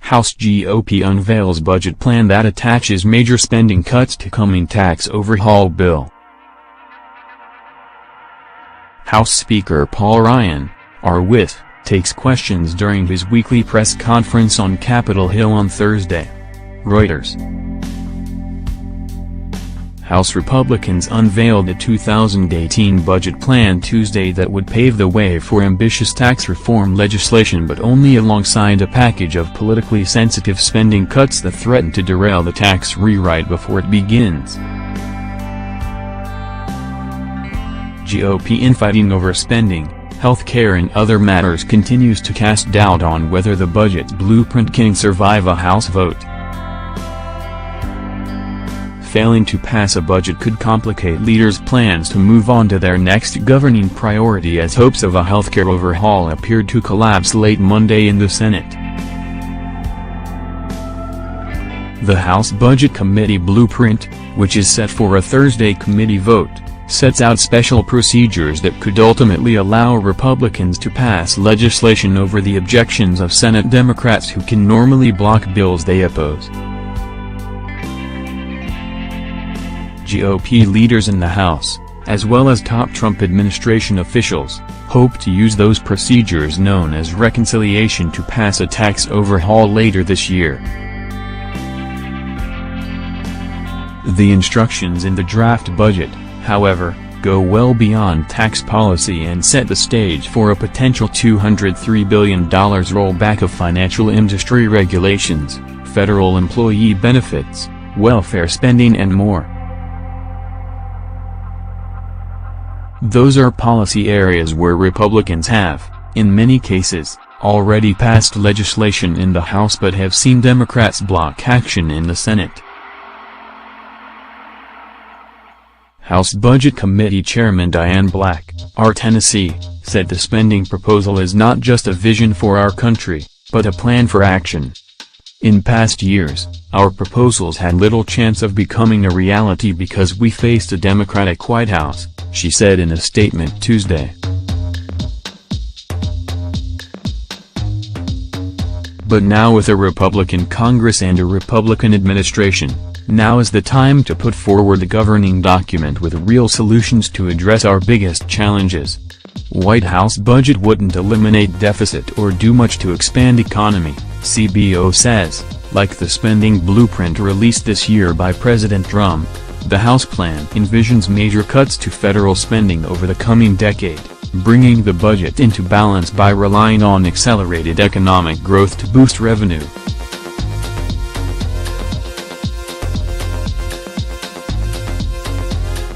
House GOP unveils budget plan that attaches major spending cuts to coming tax overhaul bill. House Speaker Paul Ryan, R. takes questions during his weekly press conference on Capitol Hill on Thursday. Reuters. House Republicans unveiled a 2018 budget plan Tuesday that would pave the way for ambitious tax reform legislation, but only alongside a package of politically sensitive spending cuts that threaten to derail the tax rewrite before it begins. GOP infighting over spending, health care and other matters continues to cast doubt on whether the budget's blueprint can survive a House vote. Failing to pass a budget could complicate leaders' plans to move on to their next governing priority, as hopes of a healthcare overhaul appeared to collapse late Monday in the Senate. The House Budget Committee blueprint, which is set for a Thursday committee vote, sets out special procedures that could ultimately allow Republicans to pass legislation over the objections of Senate Democrats, who can normally block bills they oppose. GOP leaders in the House, as well as top Trump administration officials, hope to use those procedures known as reconciliation to pass a tax overhaul later this year. The instructions in the draft budget, however, go well beyond tax policy and set the stage for a potential $203 billion rollback of financial industry regulations, federal employee benefits, welfare spending and more. Those are policy areas where Republicans have, in many cases, already passed legislation in the House but have seen Democrats block action in the Senate. House Budget Committee Chairman Diane Black, R. Tennessee, said the spending proposal is not just a vision for our country, but a plan for action. In past years, our proposals had little chance of becoming a reality because we faced a Democratic White House, she said in a statement Tuesday. But now, with a Republican Congress and a Republican administration, now is the time to put forward a governing document with real solutions to address our biggest challenges. White House budget wouldn't eliminate deficit or do much to expand economy, CBO says. Like the spending blueprint released this year by President Trump, the House plan envisions major cuts to federal spending over the coming decade, bringing the budget into balance by relying on accelerated economic growth to boost revenue.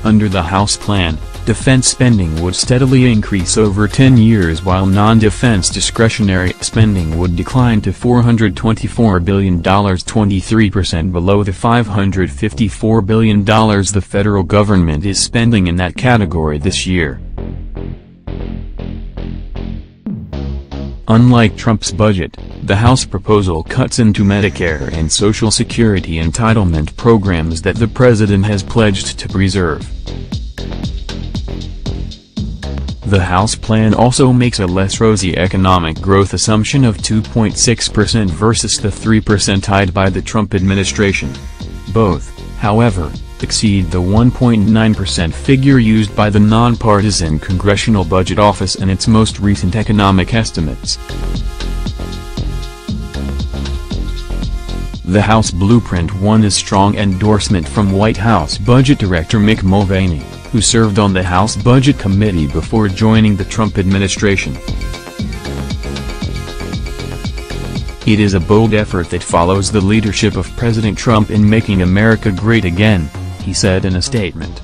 Under the House plan, defense spending would steadily increase over 10 years while non-defense discretionary spending would decline to $424 billion, 23% below the $554 billion the federal government is spending in that category this year. Unlike Trump's budget, the House proposal cuts into Medicare and Social Security entitlement programs that the president has pledged to preserve. The House plan also makes a less rosy economic growth assumption of 2.6% versus the 3% tied by the Trump administration. Both, however, exceed the 1.9% figure used by the nonpartisan Congressional Budget Office in its most recent economic estimates. The House blueprint won a strong endorsement from White House Budget Director Mick Mulvaney, who served on the House Budget Committee before joining the Trump administration. It is a bold effort that follows the leadership of President Trump in making America great again, he said in a statement.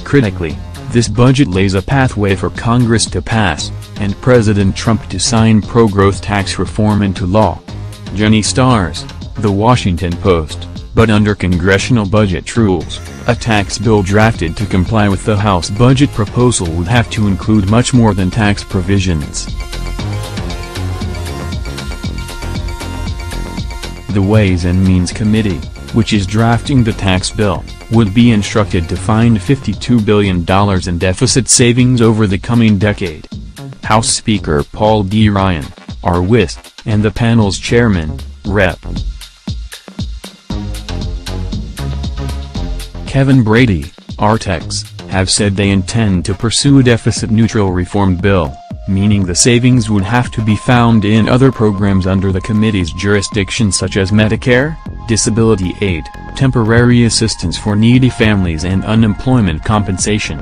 Critically, this budget lays a pathway for Congress to pass, and President Trump to sign pro-growth tax reform into law. Jenny Stars, The Washington Post. But under congressional budget rules, a tax bill drafted to comply with the House budget proposal would have to include much more than tax provisions. The Ways and Means Committee, which is drafting the tax bill, would be instructed to find $52 billion in deficit savings over the coming decade. House Speaker Paul D. Ryan, R. and the panel's chairman, Rep. Kevin Brady, Artex, have said they intend to pursue a deficit-neutral reform bill, meaning the savings would have to be found in other programs under the committee's jurisdiction such as Medicare, disability aid, temporary assistance for needy families and unemployment compensation.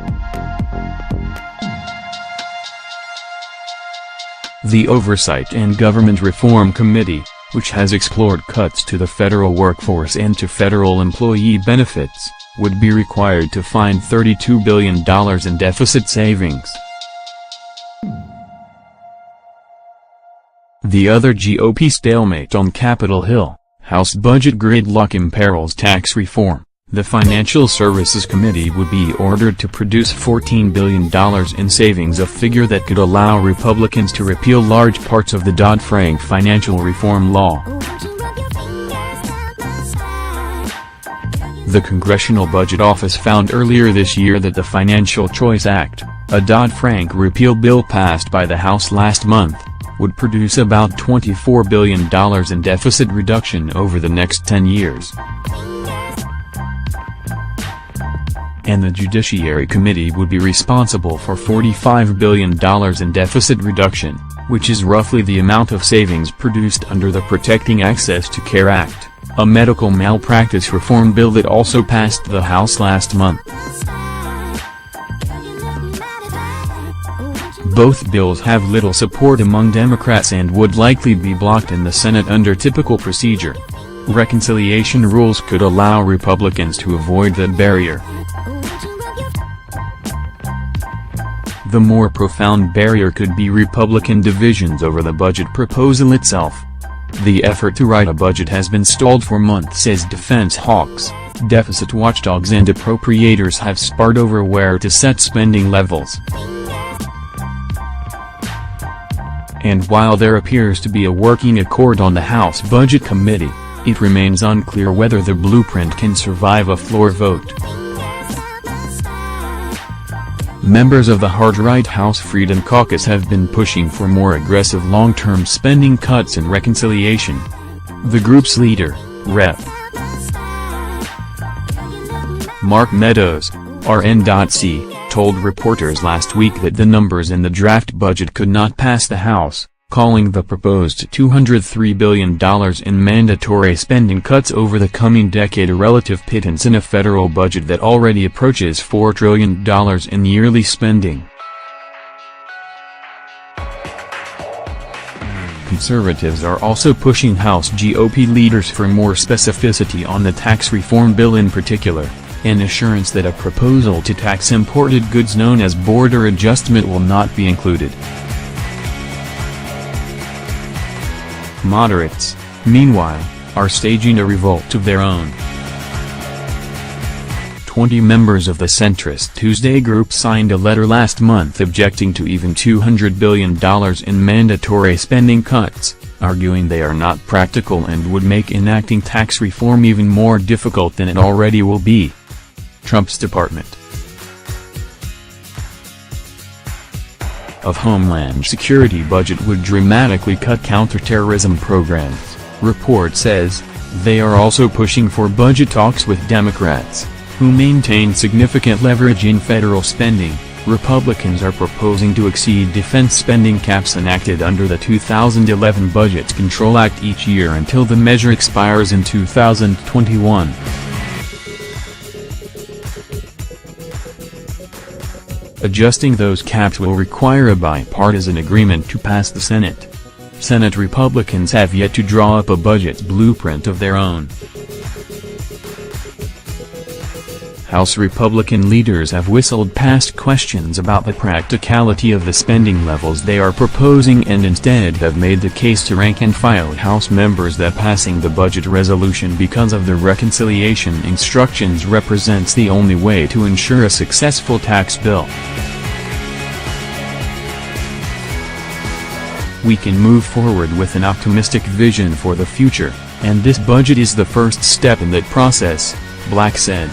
The Oversight and Government Reform Committee, which has explored cuts to the federal workforce and to federal employee benefits, would be required to find $32 billion in deficit savings. The other GOP stalemate on Capitol Hill, House budget gridlock imperils tax reform. The Financial Services Committee would be ordered to produce $14 billion in savings, a figure that could allow Republicans to repeal large parts of the Dodd-Frank financial reform law. The Congressional Budget Office found earlier this year that the Financial Choice Act, a Dodd-Frank repeal bill passed by the House last month, would produce about $24 billion in deficit reduction over the next 10 years. And the Judiciary Committee would be responsible for $45 billion in deficit reduction, which is roughly the amount of savings produced under the Protecting Access to Care Act, a medical malpractice reform bill that also passed the House last month. Both bills have little support among Democrats and would likely be blocked in the Senate under typical procedure. Reconciliation rules could allow Republicans to avoid that barrier. The more profound barrier could be Republican divisions over the budget proposal itself. The effort to write a budget has been stalled for months as defense hawks, deficit watchdogs and appropriators have sparred over where to set spending levels. And while there appears to be a working accord on the House Budget Committee, it remains unclear whether the blueprint can survive a floor vote. Members of the hard-right House Freedom Caucus have been pushing for more aggressive long-term spending cuts and reconciliation. The group's leader, Rep. Mark Meadows, RN.C., told reporters last week that the numbers in the draft budget could not pass the House, calling the proposed $203 billion in mandatory spending cuts over the coming decade a relative pittance in a federal budget that already approaches $4 trillion in yearly spending. Conservatives are also pushing House GOP leaders for more specificity on the tax reform bill, in particular an assurance that a proposal to tax imported goods known as border adjustment will not be included. Moderates, meanwhile, are staging a revolt of their own. 20 members of the centrist Tuesday group signed a letter last month objecting to even $200 billion in mandatory spending cuts, arguing they are not practical and would make enacting tax reform even more difficult than it already will be. Trump's Department of Homeland Security budget would dramatically cut counterterrorism programs, report says. They are also pushing for budget talks with Democrats, who maintain significant leverage in federal spending. Republicans are proposing to exceed defense spending caps enacted under the 2011 Budget Control Act each year until the measure expires in 2021. Adjusting those caps will require a bipartisan agreement to pass the Senate. Senate Republicans have yet to draw up a budget blueprint of their own. House Republican leaders have whistled past questions about the practicality of the spending levels they are proposing and instead have made the case to rank-and-file House members that passing the budget resolution because of the reconciliation instructions represents the only way to ensure a successful tax bill. We can move forward with an optimistic vision for the future, and this budget is the first step in that process, Black said.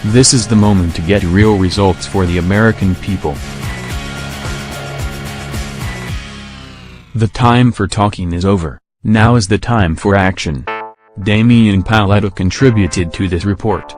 This is the moment to get real results for the American people. The time for talking is over. Now is the time for action. Damian Paletta contributed to this report.